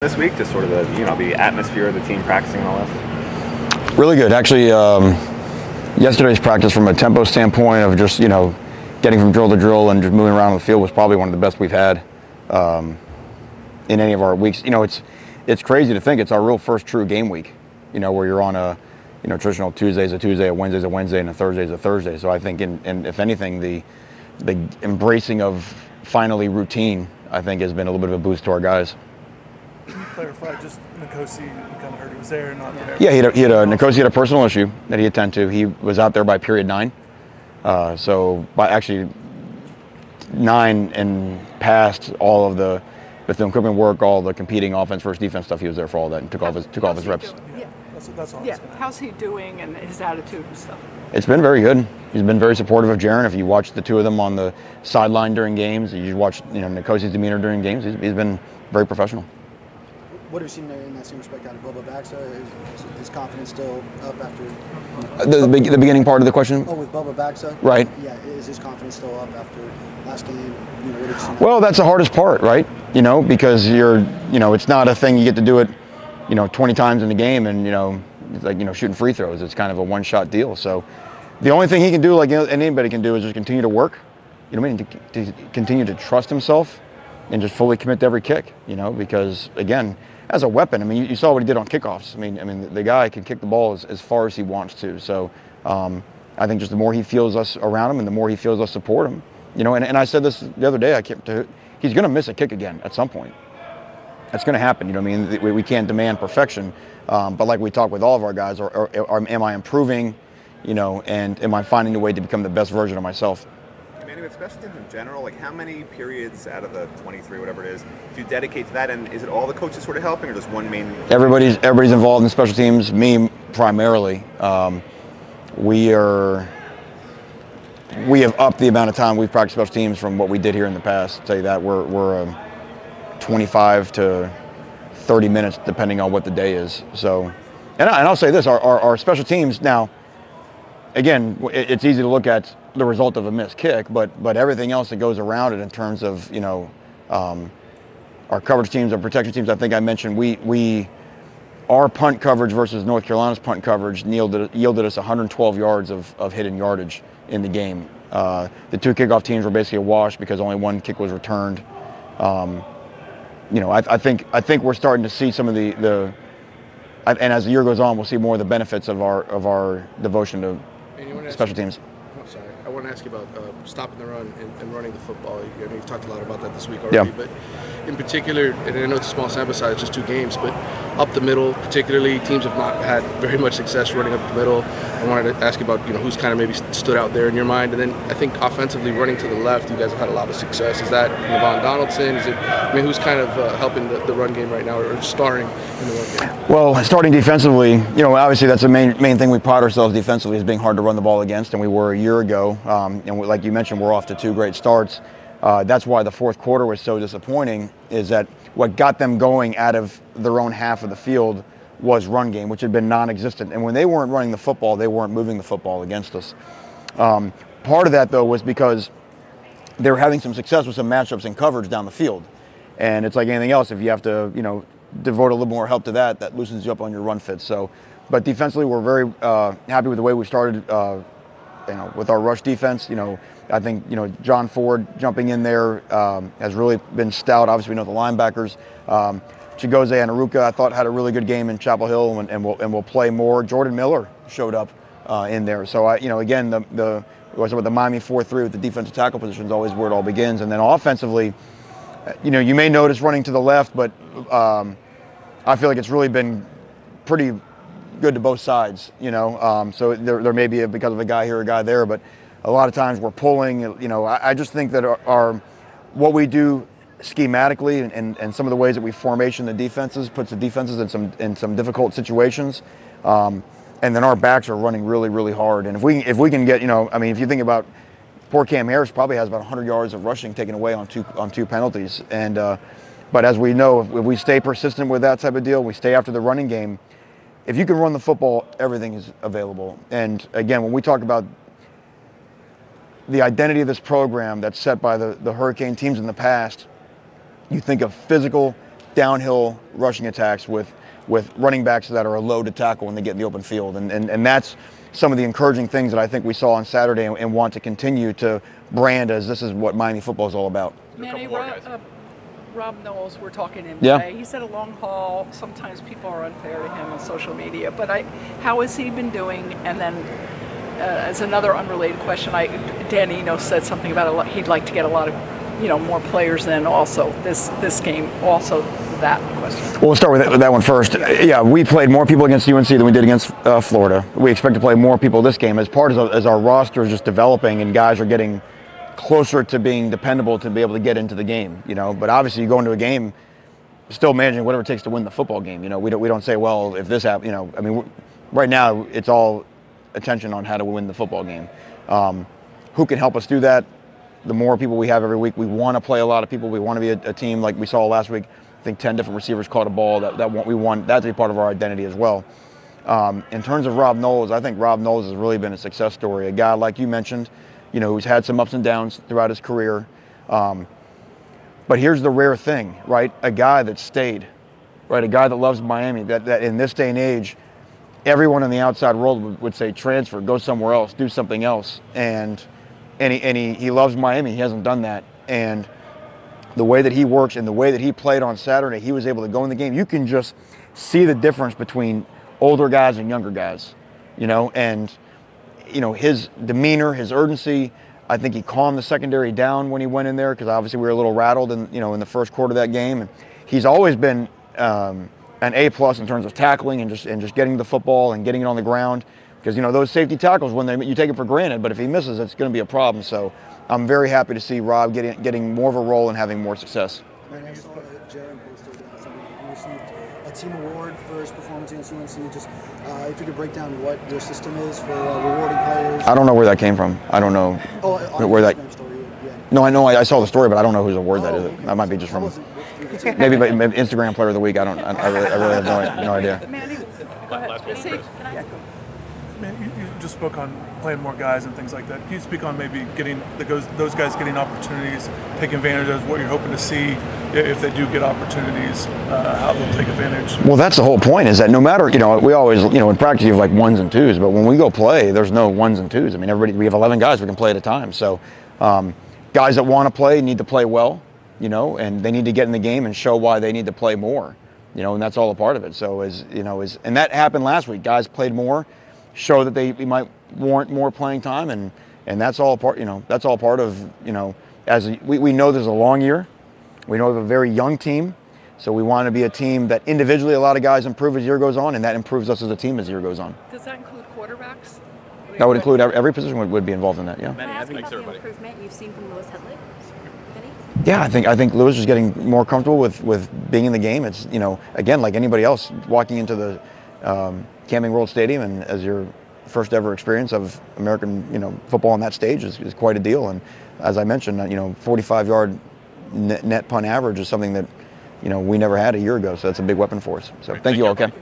This week, just sort of the atmosphere of the team practicing and all this? Really good. Actually, yesterday's practice from a tempo standpoint of just, getting from drill to drill and just moving around the field was probably one of the best we've had in any of our weeks. It's crazy to think it's our real first true game week, where you're on a, traditional Tuesday's a Tuesday, a Wednesday's a Wednesday, and a Thursday's a Thursday. So I think, and if anything, the embracing of finally routine, I think, has been a little bit of a boost to our guys. Can you clarify, just Nkosi, you kind of heard he was there, not there? Yeah, Nkosi had a personal issue that he attended to. He was out there by period 9. So by actually 9 and past all of the film equipment work, all the competing offense versus defense stuff, he was there for all that and took off his reps. Yeah, that's all. Yeah, how's he doing and his attitude and stuff? It's been very good. He's been very supportive of Jaren. If you watch the two of them on the sideline during games, you watch Nkosi's demeanor during games, he's been very professional. What have you seen in that same respect out of Bubba Baxa? Is his confidence still up after the beginning part of the question? Oh, with Bubba Baxa? Right. Yeah, is his confidence still up after last game? What have you seen? Well, that's the hardest part, right? Because it's not a thing you get to do it, 20 times in the game and, it's like, shooting free throws. It's kind of a one-shot deal. So the only thing he can do, like anybody can do, is just continue to work, to continue to trust himself and just fully commit to every kick, because, again, as a weapon, you saw what he did on kickoffs. The guy can kick the ball as far as he wants to. So I think just the more he feels us around him and the more he feels us support him, and I said this the other day, he's going to miss a kick again at some point. That's going to happen. We can't demand perfection, but like we talk with all of our guys, am I improving, and am I finding a way to become the best version of myself? Manny, with special teams in general, like how many periods out of the 23, whatever it is, do you dedicate to that? And is it all the coaches sort of helping, or just one main? Everybody's involved in special teams. Me primarily. We have upped the amount of time we've practiced special teams from what we did here in the past. I'll tell you that we're 25 to 30 minutes depending on what the day is. So, and I'll say this: our special teams now. Again, it's easy to look at the result of a missed kick, but everything else that goes around it in terms of our coverage teams, our protection teams. I think I mentioned our punt coverage versus North Carolina's punt coverage yielded us 112 yards of hidden yardage in the game. The two kickoff teams were basically a wash because only one kick was returned. I think we're starting to see some of the and as the year goes on, we'll see more of the benefits of our devotion to special teams. I want to ask you about stopping the run and running the football. You've talked a lot about that this week already, but in particular, and I know it's a small sample size, just 2 games, but up the middle, particularly, teams have not had very much success running up the middle. I wanted to ask you about who's kind of maybe stood out there in your mind, and then I think offensively running to the left, you guys have had a lot of success. Is that Levon Donaldson? Who's kind of helping the run game right now, or starring in the run game? Well, starting defensively, obviously that's the main thing we pride ourselves defensively is being hard to run the ball against, and we were a year ago. And like you mentioned, we're off to 2 great starts. That's why the fourth quarter was so disappointing, is that what got them going out of their own half of the field was run game, which had been non-existent. And when they weren't running the football, they weren't moving the football against us. Part of that, though, was because they were having some success with some matchups and coverage down the field. And it's like anything else, if you have to, devote a little more help to that loosens you up on your run fits. So, but defensively, we're very happy with the way we started with our rush defense. I think, John Ford jumping in there has really been stout. Obviously, we know the linebackers. Chigozie and Aruka, I thought, had a really good game in Chapel Hill and will play more. Jordan Miller showed up in there. So, again, the Miami 4-3 with the defensive tackle position is always where it all begins. And then offensively, you may notice running to the left, but I feel like it's really been pretty good to both sides, so there may be because of a guy here, a guy there, but a lot of times we're pulling, I just think that our what we do schematically and some of the ways that we formation the defenses puts the defenses in some difficult situations, and then our backs are running really, really hard. And if we can get, if you think about poor Cam Harris probably has about 100 yards of rushing taken away on two penalties, and but as we know, if we stay persistent with that type of deal, we stay after the running game. If you can run the football, everything is available. And again, when we talk about the identity of this program that's set by the Hurricane teams in the past, you think of physical, downhill rushing attacks with running backs that are a load to tackle when they get in the open field. And that's some of the encouraging things that I think we saw on Saturday and want to continue to brand as this is what Miami football is all about. Manny, Rob Knowles, we're talking to him Yeah. today. He said a long haul. Sometimes people are unfair to him on social media, but how has he been doing? And then, as another unrelated question, Dan Eno said something about he'd like to get a lot of, more players in. Also, this game, also that question. Well, we'll start with that one first. Yeah, we played more people against UNC than we did against Florida. We expect to play more people this game as our roster is just developing and guys are getting closer to being dependable to be able to get into the game, But obviously, you go into a game still managing whatever it takes to win the football game. We don't say, well, if this happens, I mean, right now it's all attention on how to win the football game. Who can help us do that? The more people we have every week, we want to play a lot of people. We want to be a team like we saw last week. I think 10 different receivers caught a ball. We want that to be part of our identity as well. In terms of Rob Knowles, I think Rob Knowles has really been a success story. A guy like you mentioned, who's had some ups and downs throughout his career. But here's the rare thing, right? A guy that stayed, right? A guy that loves Miami, that in this day and age, everyone in the outside world would say transfer, go somewhere else, do something else. And he loves Miami. He hasn't done that. And the way that he works and the way that he played on Saturday, he was able to go in the game. You can just see the difference between older guys and younger guys, and his demeanor, his urgency. I think he calmed the secondary down when he went in there because obviously we were a little rattled in the first quarter of that game. And he's always been an A+ in terms of tackling and just getting the football and getting it on the ground. Because those safety tackles, you take it for granted, but if he misses, it's going to be a problem. So I'm very happy to see Rob getting more of a role and having more success. Man, I just Jaron posted something. He received a team award for his performance against UNC. Just if you could break down what your system is for rewarding players. I don't know where that came from. I don't know where that. Story, yeah. No, I know I saw the story, but I don't know whose award that is. Okay. That might be just from Maybe maybe Instagram Player of the Week. I really have no idea. Manny, go ahead. Man, you just spoke on playing more guys and things like that. Can you speak on maybe getting those guys getting opportunities, taking advantage of what you're hoping to see if they do get opportunities, how they'll take advantage? Well, that's the whole point. Is that no matter we always in practice you have like ones and twos, but when we go play, there's no ones and twos. I mean, we have 11 guys we can play at a time. So guys that want to play need to play well, and they need to get in the game and show why they need to play more, and that's all a part of it. So and that happened last week. Guys played more. Show that they might warrant more playing time, and that's all part. That's all part of as we know there's a long year. We know we have a very young team, so we want to be a team that individually a lot of guys improve as the year goes on, and that improves us as a team as the year goes on. Does that include quarterbacks? That would include every position would be involved in that. Yeah. Can I ask about the improvement you've seen from Lewis Headley? Yeah, I think Lewis is getting more comfortable with being in the game. It's again like anybody else walking into the Camping World Stadium and as your first ever experience of American football on that stage is quite a deal. And as I mentioned, 45-yard net punt average is something that we never had a year ago. So that's a big weapon for us. So thank you all, okay?